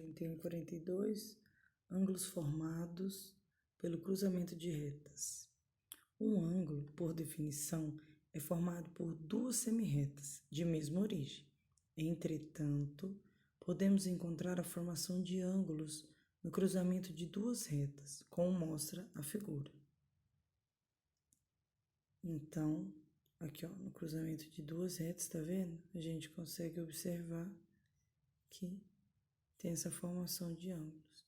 41 e 42, ângulos formados pelo cruzamento de retas. Um ângulo, por definição, é formado por duas semirretas de mesma origem. Entretanto, podemos encontrar a formação de ângulos no cruzamento de duas retas, como mostra a figura. Então, aqui no cruzamento de duas retas, tá vendo? A gente consegue observar que tem essa formação de ângulos.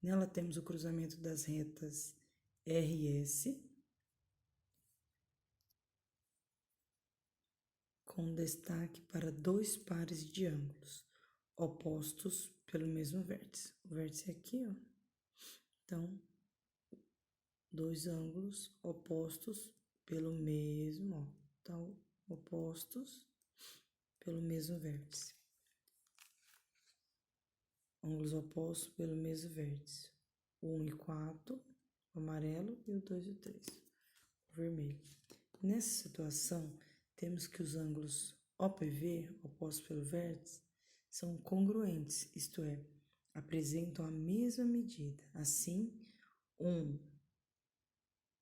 Nela temos o cruzamento das retas R e S, com destaque para dois pares de ângulos, opostos pelo mesmo vértice. O vértice é aqui, ó. Então, dois ângulos opostos pelo mesmo, ó. Então, opostos pelo mesmo vértice. Ângulos opostos pelo mesmo vértice. O 1 e 4, o amarelo, e o 2 e o 3, o vermelho. Nessa situação, temos que os ângulos OPV, opostos pelo vértice, são congruentes, isto é, apresentam a mesma medida. Assim,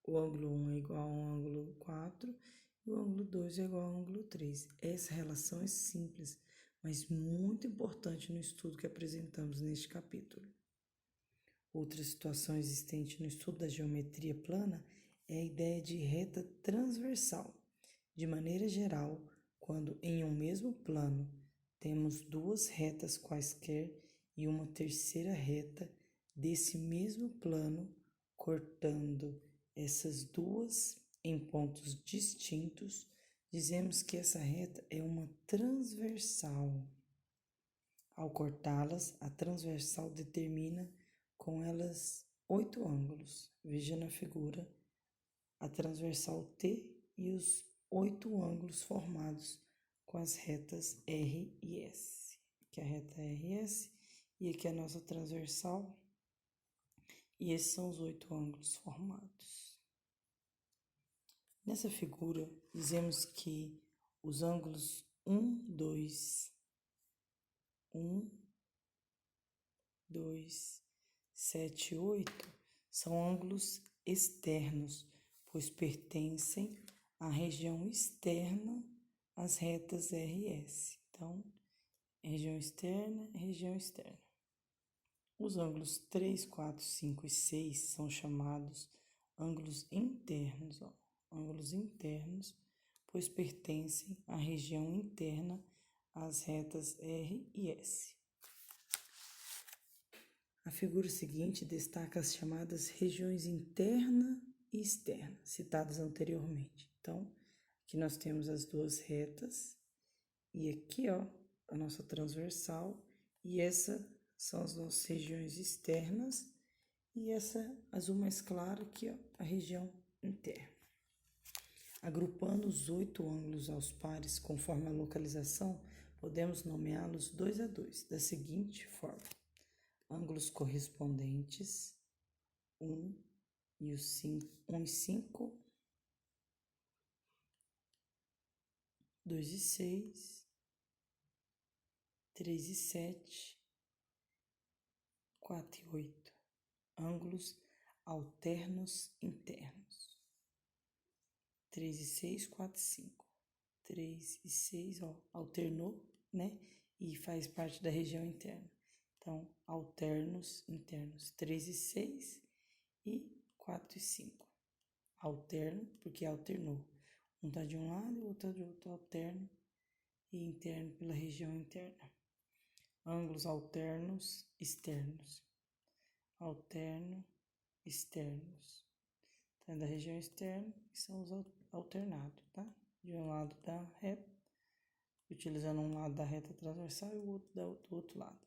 o ângulo 1 é igual ao ângulo 4 e o ângulo 2 é igual ao ângulo 3. Essa relação é simples, mas muito importante no estudo que apresentamos neste capítulo. Outra situação existente no estudo da geometria plana é a ideia de reta transversal. De maneira geral, quando em um mesmo plano temos duas retas quaisquer e uma terceira reta desse mesmo plano, cortando essas duas em pontos distintos, dizemos que essa reta é uma transversal. Ao cortá-las, a transversal determina com elas 8 ângulos. Veja na figura a transversal T e os 8 ângulos formados com as retas R e S. Aqui a reta R e S e aqui a nossa transversal. E esses são os 8 ângulos formados. Nessa figura, dizemos que os ângulos 1, 2, 7 e 8 são ângulos externos, pois pertencem à região externa às retas R e S. Então, região externa, região externa. Os ângulos 3, 4, 5 e 6 são chamados ângulos internos, ó. Ângulos internos, pois pertencem à região interna às retas R e S. A figura seguinte destaca as chamadas regiões interna e externa, citadas anteriormente. Então, aqui nós temos as duas retas e aqui, ó, a nossa transversal, e essa são as nossas regiões externas e essa azul mais clara aqui, ó, a região interna. Agrupando os 8 ângulos aos pares conforme a localização, podemos nomeá-los 2 a 2, da seguinte forma: ângulos correspondentes, 1 e 5, 2 e 6, 3 e 7, 4 e 8. Ângulos alternos internos. 3 e 6, 4 e 5. 3 e 6, ó, alternou, né? E faz parte da região interna. Então, alternos internos, 3 e 6 e 4 e 5. Alterno, porque alternou. Um tá de um lado e o outro de outro, alterno e interno pela região interna. Ângulos alternos externos. Alterno, externos. Então, da região externa, que são os alternados, tá? De um lado da reta, utilizando um lado da reta transversal e o outro do outro lado.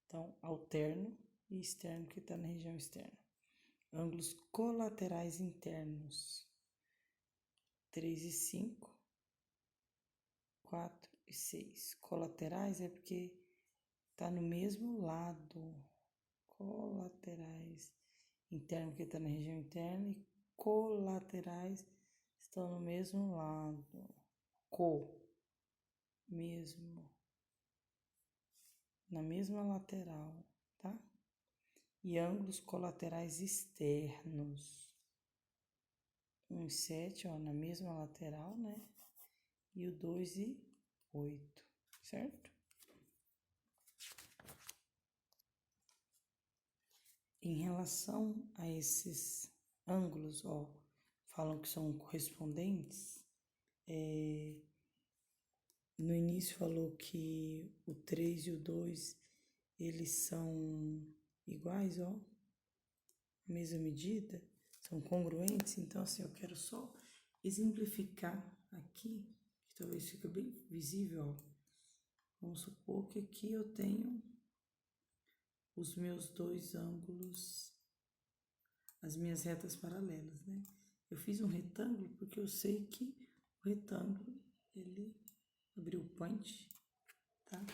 Então, alterno e externo, que está na região externa. Ângulos colaterais internos. 3 e 5, 4 e 6. Colaterais é porque está no mesmo lado. Colaterais interno, que está na região interna, e colaterais estão no mesmo lado. Mesmo na mesma lateral, tá? E ângulos colaterais externos. 1 e 7, ó, na mesma lateral, né? E o 2 e 8, certo? Em relação a esses ângulos, ó, falam que são correspondentes. No início falou que o 3 e o 2, eles são iguais, ó, mesma medida, são congruentes. Então, assim, eu quero só exemplificar aqui, que talvez fique bem visível, ó. Vamos supor que aqui eu tenho os meus dois ângulos, as minhas retas paralelas, né? Eu fiz um retângulo porque eu sei que o retângulo, ele abriu o punch, tá?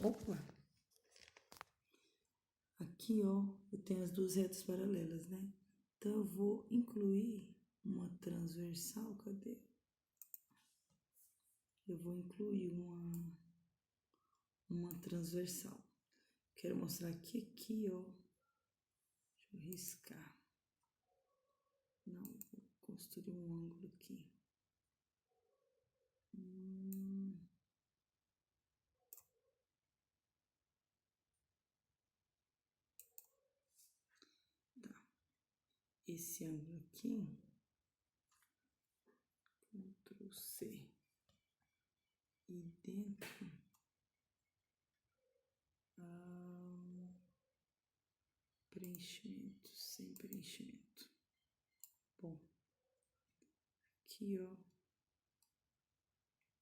Opa! Aqui, ó, eu tenho as duas retas paralelas, né? Então, eu vou incluir uma transversal, cadê? Eu vou incluir uma transversal. Quero mostrar que aqui, ó, deixa eu riscar. Não, vou construir um ângulo aqui. Tá. Esse ângulo aqui, Ctrl C. E dentro, preenchimento, sem preenchimento. Bom, aqui, ó,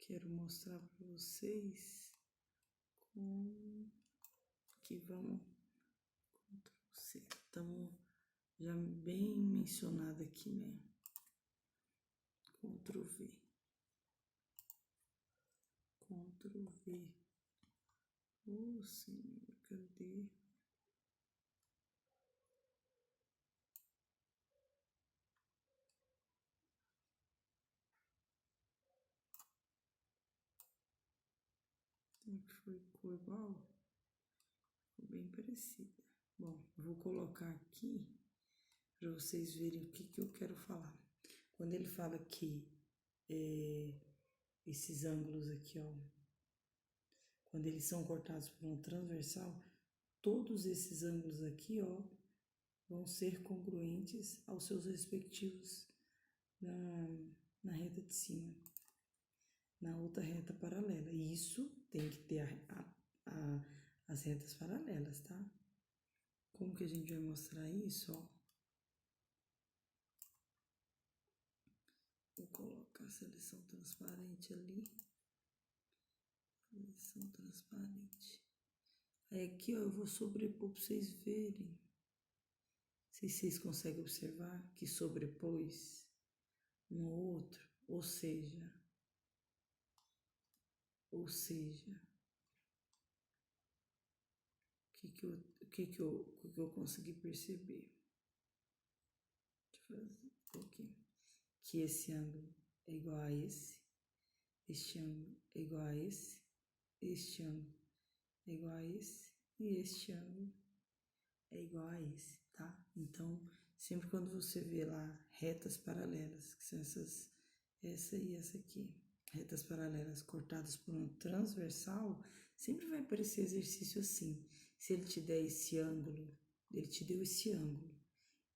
quero mostrar para vocês como que vamos, Ctrl C, estamos já bem mencionado aqui, né? Ctrl V, Ctrl V. Oh, senhor, cadê? Ficou igual? Ficou bem parecida. Bom, vou colocar aqui para vocês verem o que eu quero falar. Quando ele fala que esses ângulos aqui, ó, quando eles são cortados por uma transversal, todos esses ângulos aqui, ó, vão ser congruentes aos seus respectivos na reta de cima, na outra reta paralela. E isso tem que ter as retas paralelas, tá? Como que a gente vai mostrar isso, ó? Vou colocar a seleção transparente ali. Seleção transparente. Aí aqui, ó, eu vou sobrepor para vocês verem. Se vocês conseguem observar que sobrepôs um ao outro, ou seja, o que eu consegui perceber? Deixa eu fazer aqui. Que esse ângulo é igual a esse, este ângulo é igual a esse, este ângulo é igual a esse e este ângulo é igual a esse, tá? Então, sempre quando você vê lá retas paralelas, que são essa e essa aqui, retas paralelas cortadas por um transversal, sempre vai aparecer exercício assim. Se ele te der esse ângulo, ele te deu esse ângulo,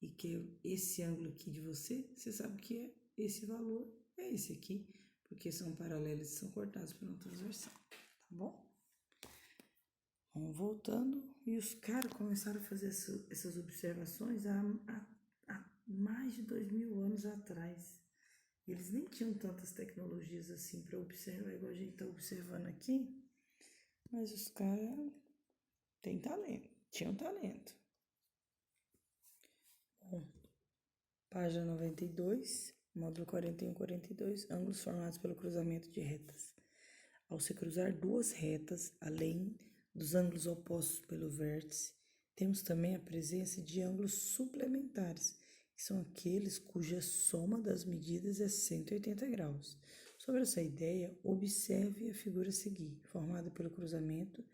e que esse ângulo aqui de você sabe que é esse valor, é esse aqui, porque são paralelos e são cortados por um transversal, tá bom? Vamos voltando, e os caras começaram a fazer essas observações há mais de 2000 anos atrás. Eles nem tinham tantas tecnologias assim para observar, igual a gente está observando aqui, mas os caras têm talento, tinham talento. Bom, página 92, módulo 41 e 42, ângulos formados pelo cruzamento de retas. Ao se cruzar duas retas, além dos ângulos opostos pelo vértice, temos também a presença de ângulos suplementares, que são aqueles cuja soma das medidas é 180 graus. Sobre essa ideia, observe a figura a seguir, formada pelo cruzamento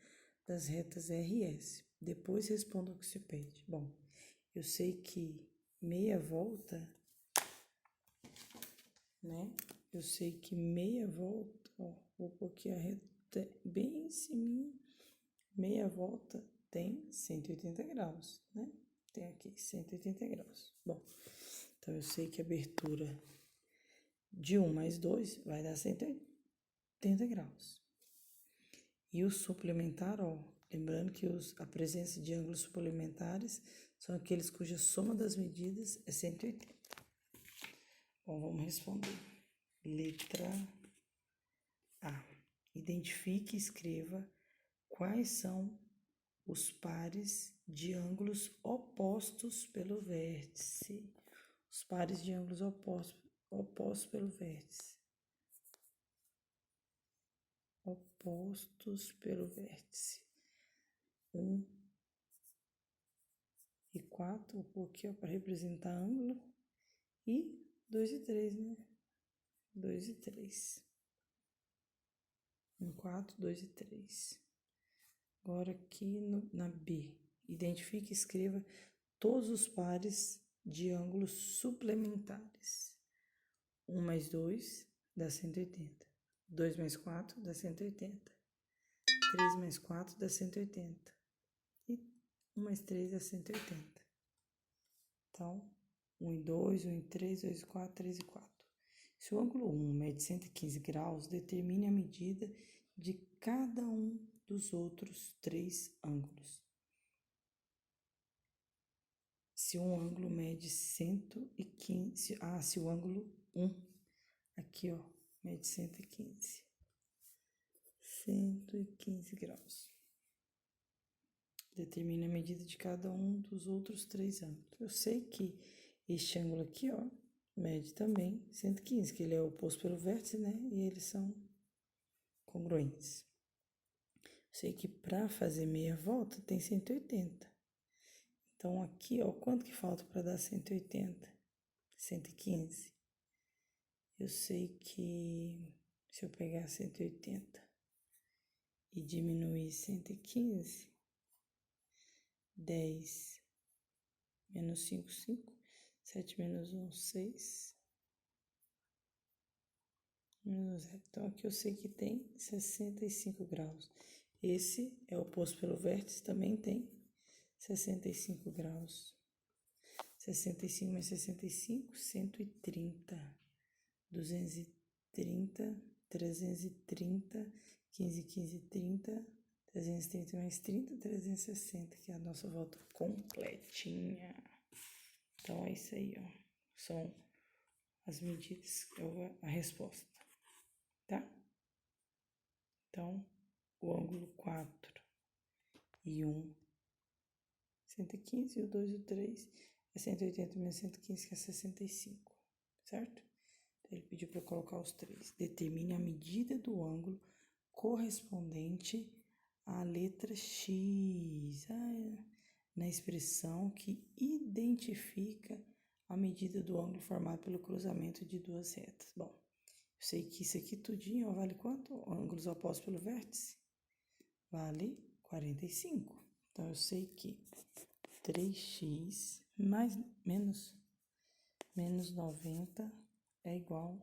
das retas RS. Depois responda o que se pede. Bom, eu sei que meia volta, né? Eu sei que meia volta, ó, vou pôr aqui a reta bem em cima. Meia volta tem 180 graus, né? Tem aqui 180 graus. Bom, então eu sei que a abertura de 1 mais 2 vai dar 180 graus. E o suplementar, ó, lembrando que a presença de ângulos suplementares são aqueles cuja soma das medidas é 180. Bom, vamos responder. Letra A. Identifique e escreva quais são os pares de ângulos opostos pelo vértice. Os pares de ângulos opostos pelo vértice. Opostos pelo vértice. 1 e 4, vou pôr aqui para representar ângulo. E 2 e 3, né? 2 e 3. 1, 4, 2 e 3. Agora aqui na B, identifique e escreva todos os pares de ângulos suplementares. 1 mais 2 dá 180. 2 mais 4 dá 180. 3 mais 4 dá 180. E 1 mais 3 dá 180. Então, 1 e 2, 1 e 3, 2 e 4, 3 e 4. Se o ângulo 1 mede 115 graus, determine a medida de cada um dos outros 3 ângulos. Se um ângulo mede 115, se o ângulo 1, aqui ó, mede 115 graus. Determine a medida de cada um dos outros 3 ângulos. Eu sei que este ângulo aqui, ó, mede também 115, que ele é oposto pelo vértice, né? E eles são congruentes. Sei que para fazer meia volta tem 180. Então, aqui, ó, quanto que falta para dar 180? 115. Eu sei que se eu pegar 180 e diminuir 115, 10 menos 5, 5. 7 menos 1, 6. Menos 0. Então, aqui eu sei que tem 65 graus. Esse é oposto pelo vértice, também tem 65 graus. 65 mais 65, 130. 230, 330, 15, 15, 30, 330 mais 30, 360, que é a nossa volta completinha. Então, é isso aí, ó. São as medidas, a resposta, tá? Então, o ângulo 4 e 1, 115, e o 2 e o 3 é 180 menos 115, que é 65, certo? Então, ele pediu para colocar os 3. Determine a medida do ângulo correspondente à letra X, na expressão que identifica a medida do ângulo formado pelo cruzamento de duas retas. Bom, eu sei que isso aqui tudinho, ó, vale quanto? Ângulos opostos pelo vértice? Vale 45. Então, eu sei que 3x menos 90 é igual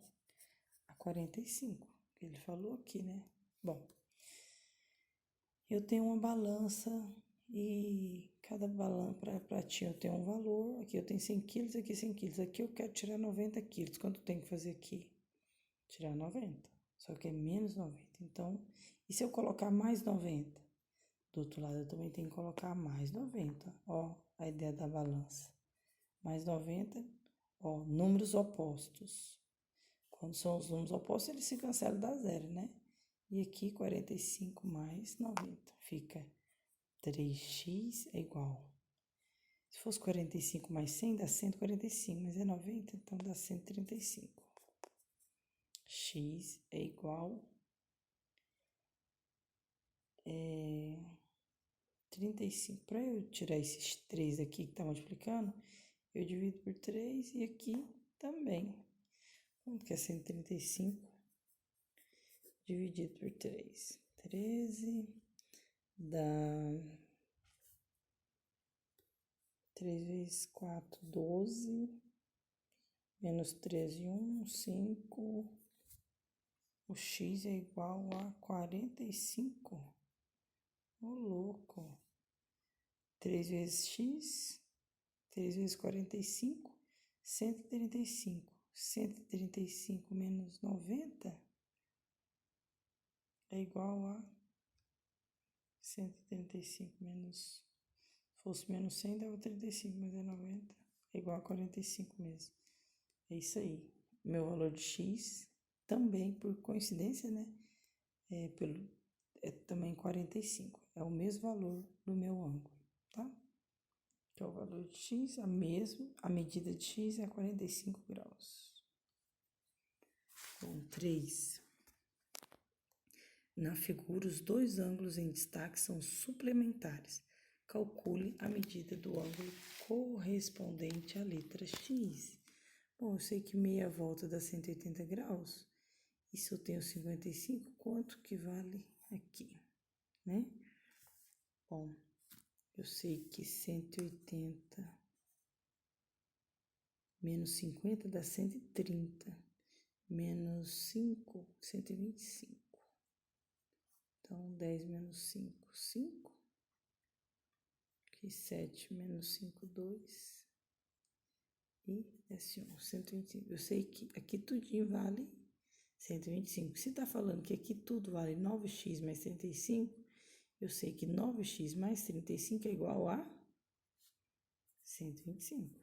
a 45. Que ele falou aqui, né? Bom, eu tenho uma balança e cada pratinho eu tenho um valor. Aqui eu tenho 100 quilos, aqui 100 quilos. Aqui eu quero tirar 90 quilos. Quanto tem que fazer aqui? Tirar 90. Só que é menos 90. Então, e se eu colocar mais 90? Do outro lado eu também tenho que colocar mais 90. Ó, a ideia da balança. Mais 90, ó, números opostos. Quando são os números opostos, eles se cancelam, dá zero, né? E aqui, 45 mais 90, fica 3x é igual. Se fosse 45 mais 100, dá 145, mas é 90, então dá 135. X é igual 35. Para eu tirar esses 3 aqui que tá multiplicando, eu divido por 3 e aqui também. Quanto que é 135? Dividido por 3. 13 dá 3 vezes 4, 12, menos 13, 1, 5. O x é igual a 45. Ô, louco. 3 vezes x, 3 vezes 45, 135. 135 menos 90 é igual a 135 menos... Se fosse menos 100, dava 35, mas é 90. É igual a 45 mesmo. É isso aí. Meu valor de x, também por coincidência, né? É também 45. É o mesmo valor do meu ângulo, tá? Que é o valor de x, a medida de x é 45 graus. Bom, 3. Na figura, os dois ângulos em destaque são suplementares. Calcule a medida do ângulo correspondente à letra x. Bom, eu sei que meia volta dá 180 graus. E se eu tenho 55, quanto que vale aqui, né? Bom, eu sei que 180 menos 50 dá 130. Menos 5, 125. Então, 10 menos 5, 5. Aqui, 7 menos 5, 2. E desce 1, 125. Eu sei que aqui tudinho vale 125. Se tá falando que aqui tudo vale 9x mais 35, eu sei que 9x mais 35 é igual a 125.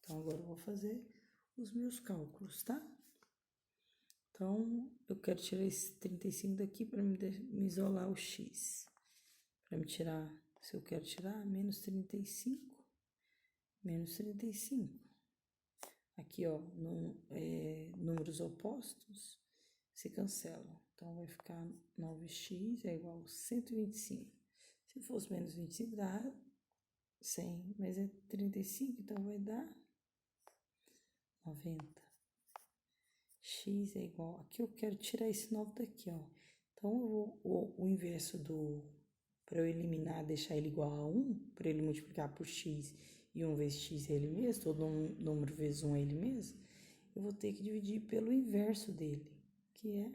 Então, agora eu vou fazer os meus cálculos, tá? Então, eu quero tirar esse 35 daqui para me isolar o x. Para me tirar, se eu quero tirar, menos 35, menos 35. Aqui, ó, números opostos se cancelam. Então, vai ficar 9x é igual a 125. Se fosse menos 25, dá 100, mas é 35, então vai dar 90. X é igual... Aqui eu quero tirar esse 9 daqui, ó. Então, o inverso para eu eliminar, deixar ele igual a 1, para ele multiplicar por x e 1 vezes x é ele mesmo, todo número vezes 1 é ele mesmo, eu vou ter que dividir pelo inverso dele, que é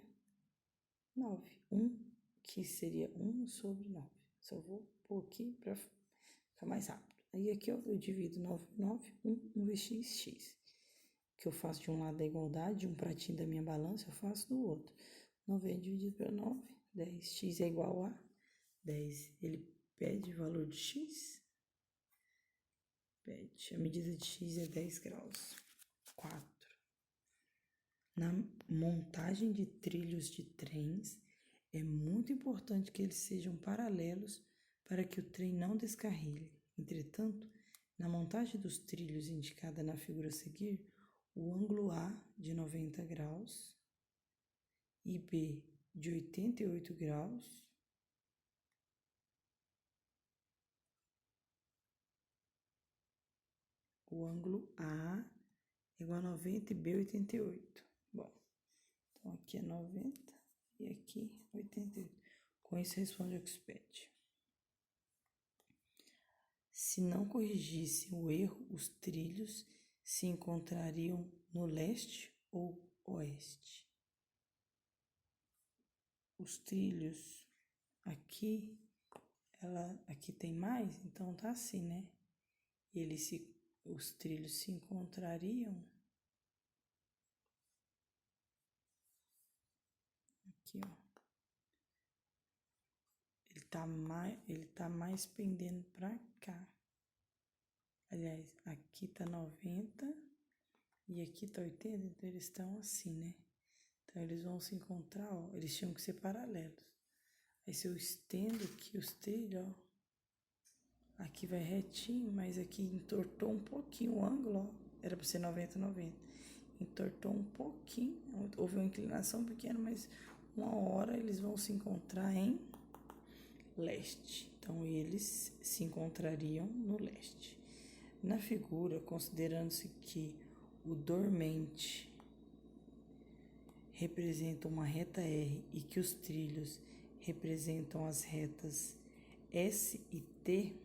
9. 1, que seria 1 sobre 9. Só vou pôr aqui para ficar mais rápido. Aí aqui eu divido 9 por 9, 1 vezes x, x. Que eu faço de um lado da igualdade, um pratinho da minha balança, eu faço do outro. 9 dividido por 9, 10. X é igual a 10. Ele pede o valor de x? Pede. A medida de x é 10 graus. 4. Na montagem de trilhos de trens, é muito importante que eles sejam paralelos para que o trem não descarrile. Entretanto, na montagem dos trilhos indicada na figura a seguir, o ângulo A de 90 graus e B de 88 graus o ângulo A é igual a 90 e B 88. Bom, então aqui é 90 e aqui 88. Com isso responde o que se pede. Se não corrigisse o erro, os trilhos se encontrariam no leste ou oeste. Os trilhos aqui, aqui tem mais, então tá assim, né? Os trilhos se encontrariam aqui, ó. Ele tá mais pendendo pra cá. Aliás, aqui tá 90 e aqui tá 80, então eles estão assim, né? Então, eles vão se encontrar, ó, eles tinham que ser paralelos. Aí, se eu estendo aqui os trilhos, ó, aqui vai retinho, mas aqui entortou um pouquinho o ângulo, ó. Era para ser 90, 90. Entortou um pouquinho, houve uma inclinação pequena, mas uma hora eles vão se encontrar em leste. Então, eles se encontrariam no leste. Na figura, considerando-se que o dormente representa uma reta R e que os trilhos representam as retas S e T,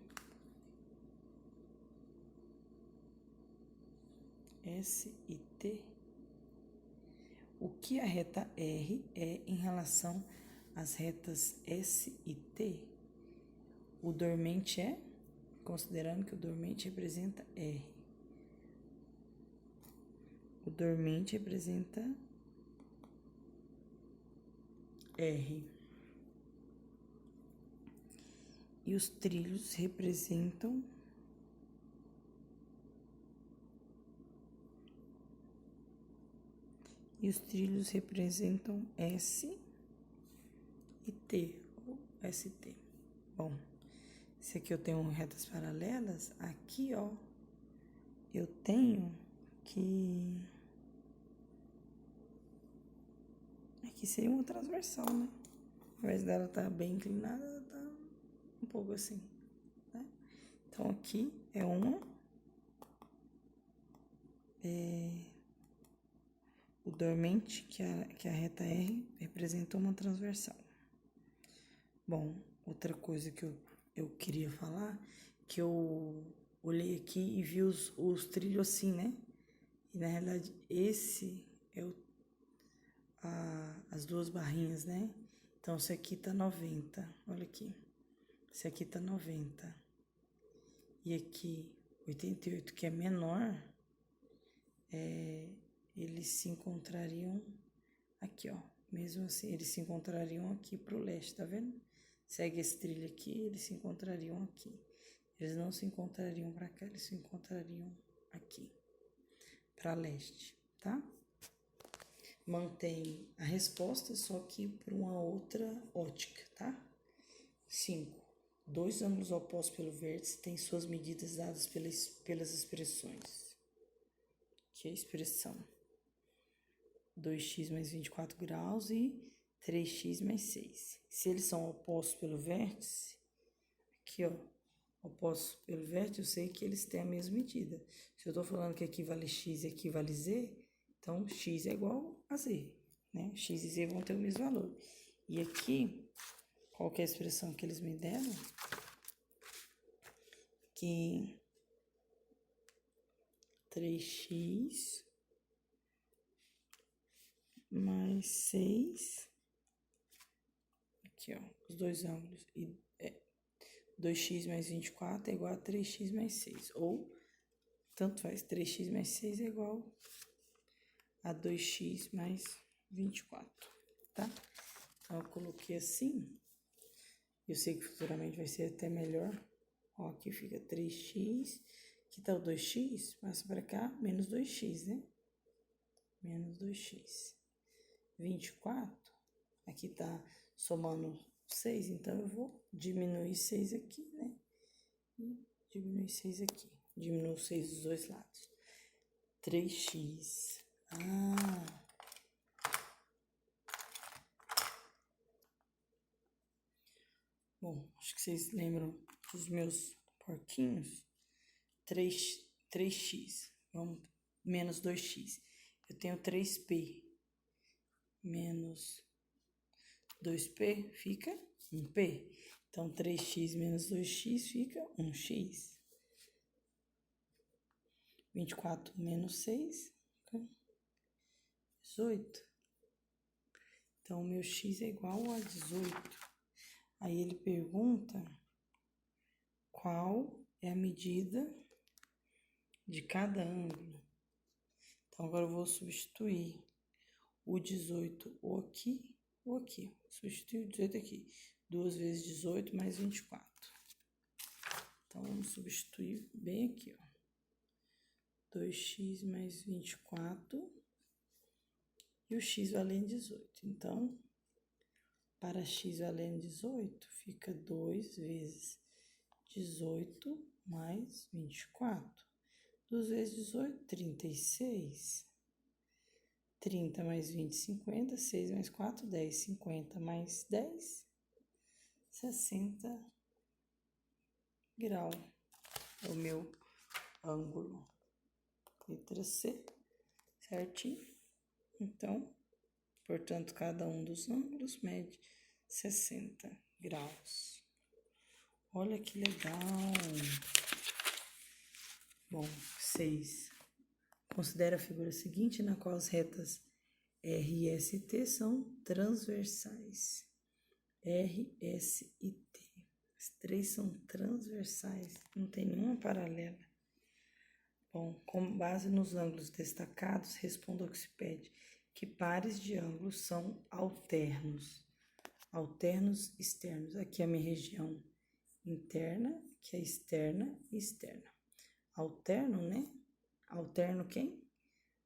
o que a reta R é em relação às retas S e T? O dormente é, considerando que o dormente representa R. O dormente representa R. E os trilhos representam S e T, ou ST. Bom, se aqui eu tenho retas paralelas, aqui, ó, eu tenho que... Aqui seria uma transversal, né? Ao invés dela estar bem inclinada, ela tá um pouco assim, né? Então, aqui é uma... O dormente, que a reta R, representa uma transversal. Bom, outra coisa que eu queria falar, que eu olhei aqui e vi os trilhos assim, né? E, na realidade, esse é as duas barrinhas, né? Então, esse aqui tá 90, olha aqui. Esse aqui tá 90. E aqui, 88, que é menor, eles se encontrariam aqui, ó. Mesmo assim, eles se encontrariam aqui pro leste, tá vendo? Segue esse trilho aqui, eles se encontrariam aqui. Eles não se encontrariam pra cá, eles se encontrariam aqui, pra leste, tá? Mantém a resposta, só que por uma outra ótica, tá? 5. Dois ângulos opostos pelo vértice têm suas medidas dadas pelas expressões. Que é a expressão 2x mais 24 graus e 3x mais 6. Se eles são opostos pelo vértice, aqui, ó, opostos pelo vértice, eu sei que eles têm a mesma medida. Se eu tô falando que aqui vale x e aqui vale z, então x é igual a z, né? X e z vão ter o mesmo valor. E aqui, qual que é a expressão que eles me deram? Que 3x mais 6, aqui, ó, os dois ângulos, e 2x mais 24 é igual a 3x mais 6, ou, tanto faz, 3x mais 6 é igual a 2x mais 24, tá? Então, eu coloquei assim, eu sei que futuramente vai ser até melhor, ó, aqui fica 3x, aqui tá o 2x, passa pra cá, menos 2x, né? Menos 2x. 24, aqui tá somando 6, então eu vou diminuir 6 aqui, né? E diminuir 6 aqui. Diminuo 6 dos dois lados. 3x. Bom, acho que vocês lembram dos meus porquinhos. 3x. Vamos, menos 2x. Eu tenho 3p. Menos 2p fica 1p. Então, 3x menos 2x fica 1x. 24 menos 6 fica 18. Então, o meu x é igual a 18. Aí, ele pergunta qual é a medida de cada ângulo. Então, agora eu vou substituir o 18 ou aqui ou aqui. Substituir o 18 aqui. 2 vezes 18 mais 24. Então, vamos substituir bem aqui, ó. 2x mais 24 e o x valendo 18. Então, para x valendo 18, fica 2 vezes 18 mais 24. 2 vezes 18, 36. 30 mais 20, 50. 6 mais 4, 10. 50 mais 10, 60 graus. É o meu ângulo. Letra C, certinho? Então, portanto, cada um dos ângulos mede 60 graus. Olha que legal. Bom, 6. Considera a figura seguinte, na qual as retas R e S e T são transversais. R, S e T. As três são transversais, não tem nenhuma paralela. Bom, com base nos ângulos destacados, responda ao que se pede. Que pares de ângulos são alternos? Alternos externos. Aqui é a minha região interna, que é externa e externa. Alterno, né? Alterno quem?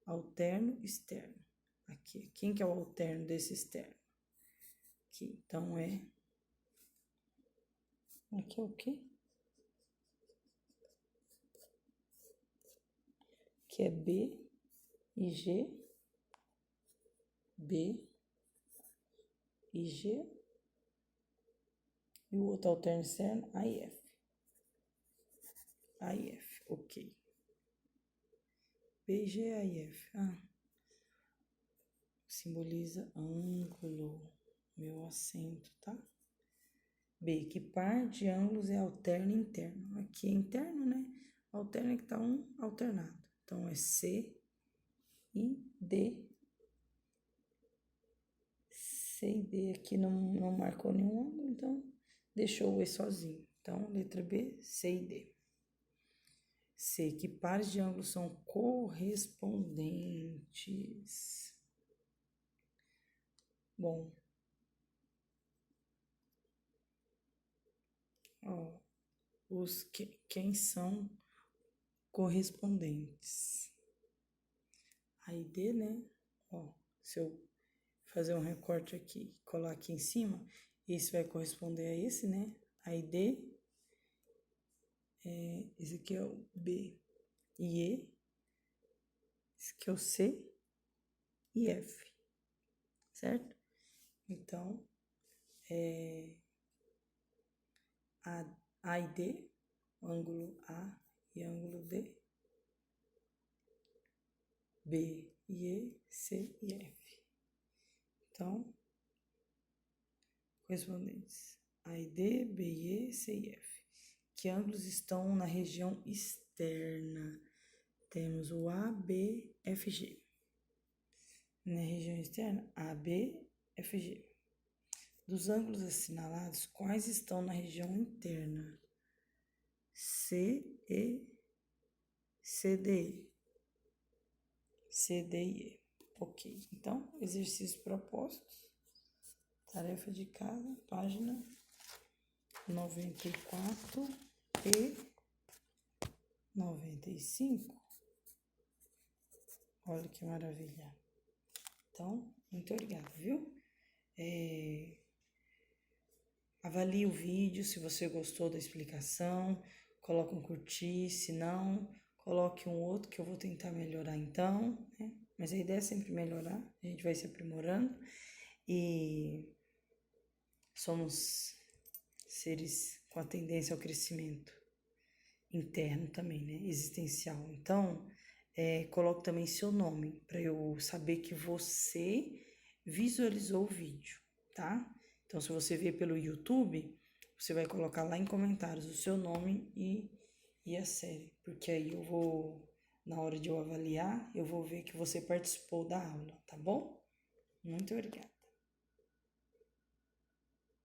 Alterno externo. Aqui. Quem que é o alterno desse externo? Aqui. Então, aqui é o quê? Que é B e G, B e G, e o outro alterno externo, A e F. A e F, ok. B, G, A e F. Simboliza ângulo, meu acento, tá? B, que par de ângulos é alterno e interno? Aqui é interno, né? Alterno é que tá um alternado. Então, é C e D. C e D aqui não marcou nenhum ângulo, então deixou o E sozinho. Então, letra B, C e D. C, que pares de ângulos são correspondentes? Bom, ó, quem são correspondentes? A e D, né? Ó, se eu fazer um recorte aqui, colar aqui em cima, esse vai corresponder a esse, né? A e D, esse aqui é o B e E, esse aqui é o C e F, certo? Então, A e D, ângulo A e ângulo D, B e E, C e F. Então, correspondentes A e D, B e E, C e F. Que ângulos estão na região externa? Temos o A, B, F, G. Na região externa, A, B, F, G. Dos ângulos assinalados, quais estão na região interna? C, E, C, D, C, D e E. Ok. Então, exercícios propostos. Tarefa de casa, página 94 e 95. Olha que maravilha. Então, muito obrigada, viu? Avalie o vídeo se você gostou da explicação, coloque um curtir, se não, coloque um outro que eu vou tentar melhorar então, né? Mas a ideia é sempre melhorar, a gente vai se aprimorando e somos seres com a tendência ao crescimento interno também, né? Existencial. Então, coloque também seu nome para eu saber que você visualizou o vídeo, tá? Então, se você ver pelo YouTube, você vai colocar lá em comentários o seu nome e a série, porque aí eu vou, na hora de eu avaliar, eu vou ver que você participou da aula, tá bom? Muito obrigada.